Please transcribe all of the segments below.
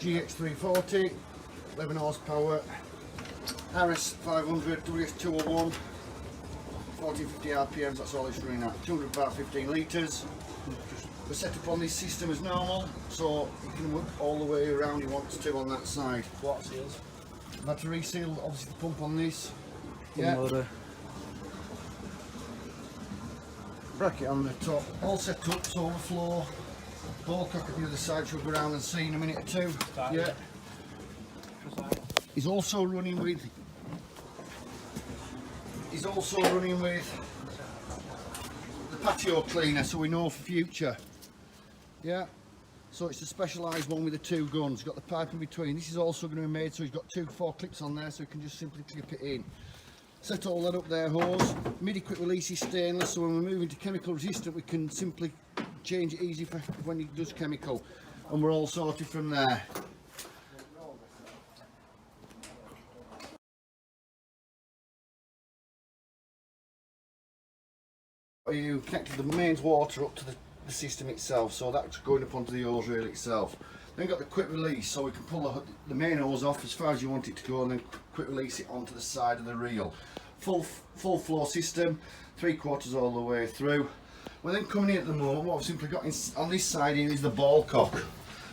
GX340, 11 horsepower, RS 500, WS201, 1450 RPMs, that's all it's running at, 200 bar 15 litres. We're set up on this system as normal, so you can work all the way around you want to on that side. What seals? I've had to reseal obviously the pump on this. Yeah. Bracket on the top, all set up to overflow. Ball cock at the other side, should go around and see in a minute or two. Yeah. He's also running with the patio cleaner, so we know for future. Yeah. So it's a specialised one with the two guns. Got the pipe in between. This is also going to be made so he's got 4 clips on there, so you can just simply clip it in. Set all that up there, hose. Midi quick release is stainless, so when we're moving to chemical resistant we can simply change it easy for when it does chemical, and we're all sorted from there. You connected the mains water up to the system itself, so that's going up onto the hose reel itself. Then got the quick release, so we can pull the main hose off as far as you want it to go, and then quick release it onto the side of the reel. Full flow system, 3/4 all the way through. We're then coming in at the moment. What we've simply got on this side here is the ball cock.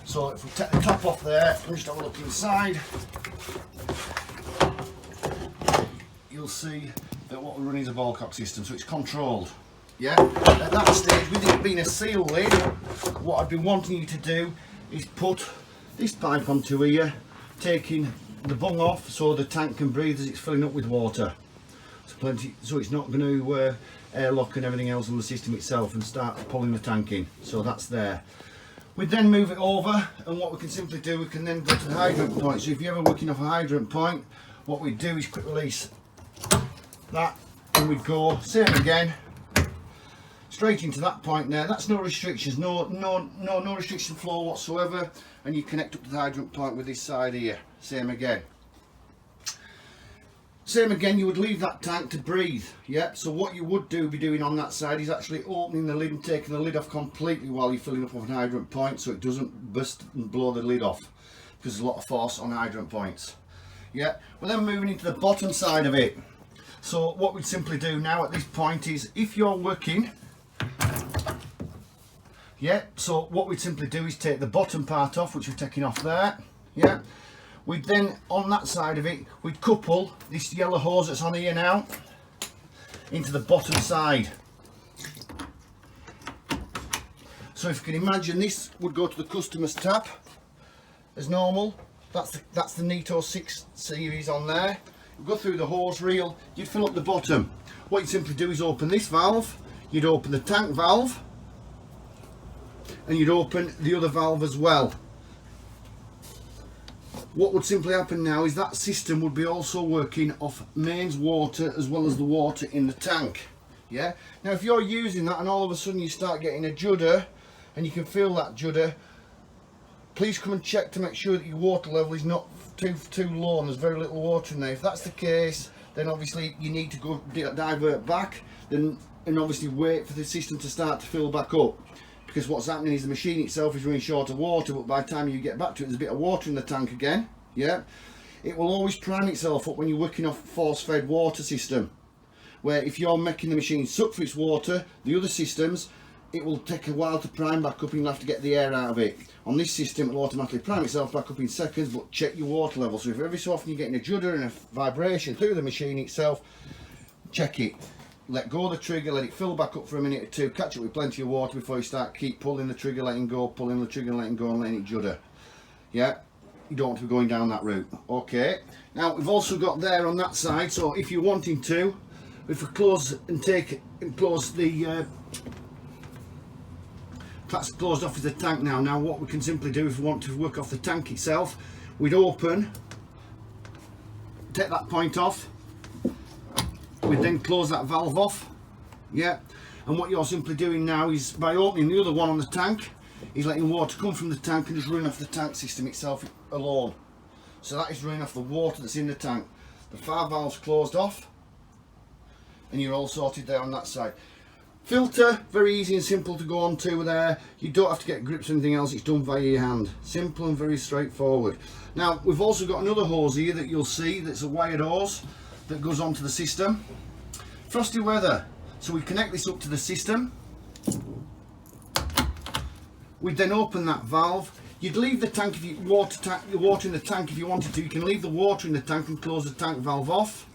So if we take the top off there and just have a look inside, you'll see that what we're running is a ball cock system, so it's controlled. Yeah. At that stage, with it being a seal lid, what I'd be wanting you to do is put this pipe onto here, taking the bung off so the tank can breathe as it's filling up with water. So it's not going to airlock and everything else on the system itself and start pulling the tank in. So that's there. We then move it over, and what we can simply do, we can then go to the hydrant point. So if you're ever working off a hydrant point, what we do is quick release that, and we go same again straight into that point there. That's no restrictions, no restriction flow whatsoever, and you connect up to the hydrant point with this side here. Same again. Same again, you would leave that tank to breathe. Yeah. So what you would be doing on that side is actually opening the lid and taking the lid off completely while you're filling up with an hydrant point, so it doesn't burst and blow the lid off, because there's a lot of force on hydrant points. Yeah. We're then moving into the bottom side of it. So what we'd simply do now at this point is, if you're working, yeah, so what we'd simply do is take the bottom part off, which we're taking off there. Yeah. We'd then, on that side of it, we'd couple this yellow hose that's on here now into the bottom side. So if you can imagine, this would go to the customer's tap as normal. That's the Neato 6 series on there. You go through the hose reel, you'd fill up the bottom. What you'd simply do is open this valve, you'd open the tank valve, and you'd open the other valve as well. What would simply happen now is that system would be also working off mains water as well as the water in the tank. Yeah. Now if you're using that and all of a sudden you start getting a judder, and you can feel that judder, please come and check to make sure that your water level is not too low and there's very little water in there. If that's the case, then obviously you need to go divert back, and obviously wait for the system to start to fill back up. Because what's happening is the machine itself is running short of water, but by the time you get back to it, there's a bit of water in the tank again. Yeah, it will always prime itself up when you're working off a force-fed water system, where if you're making the machine suck for its water, the other systems, it will take a while to prime back up and you'll have to get the air out of it. On this system, it will automatically prime itself back up in seconds, but check your water level. So if every so often you're getting a judder and a vibration through the machine itself, check it. Let go of the trigger, let it fill back up for a minute or two, catch it with plenty of water before you start keep pulling the trigger, letting go, pulling the trigger, letting go, and letting it judder. Yeah, you don't want to be going down that route. Okay, now we've also got there on that side, so if you're wanting to, if we close and close the that's closed off as the tank now. Now what we can simply do if we want to work off the tank itself, we'd take that point off, we'd then close that valve off. Yeah, and what you're simply doing now is, by opening the other one on the tank, is letting water come from the tank and just running off the tank system itself alone. So that is running off the water that's in the tank. The 5 valves closed off, and you're all sorted there on that side. Filter, very easy and simple to go on to there. You don't have to get grips or anything else, it's done via your hand. Simple and very straightforward. Now we've also got another hose here that you'll see that's a wired hose that goes onto the system. Frosty weather, so we connect this up to the system. We'd then open that valve. You'd leave the tank if you water in the tank if you wanted to. You can leave the water in the tank and close the tank valve off.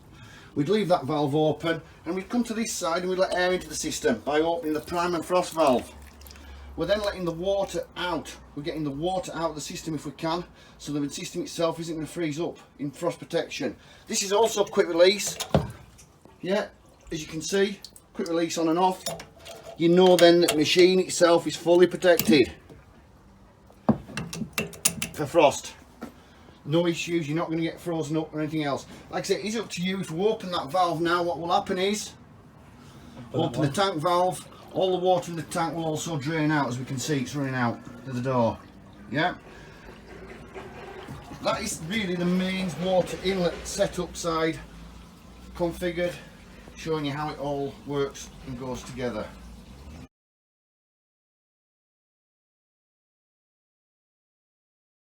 We'd leave that valve open and we'd come to this side and we'd let air into the system by opening the prime and frost valve. We're then letting the water out. We're getting the water out of the system if we can, so the system itself isn't going to freeze up in frost protection. This is also quick release. Yeah, as you can see, quick release on and off. You know then that the machine itself is fully protected for frost. No issues, you're not going to get frozen up or anything else. Like I say, it's up to you. If we open that valve now, what will happen is open the tank valve, all the water in the tank will also drain out. As we can see, it's running out to the door. Yeah, that is really the mains water inlet setup side configured, showing you how it all works and goes together.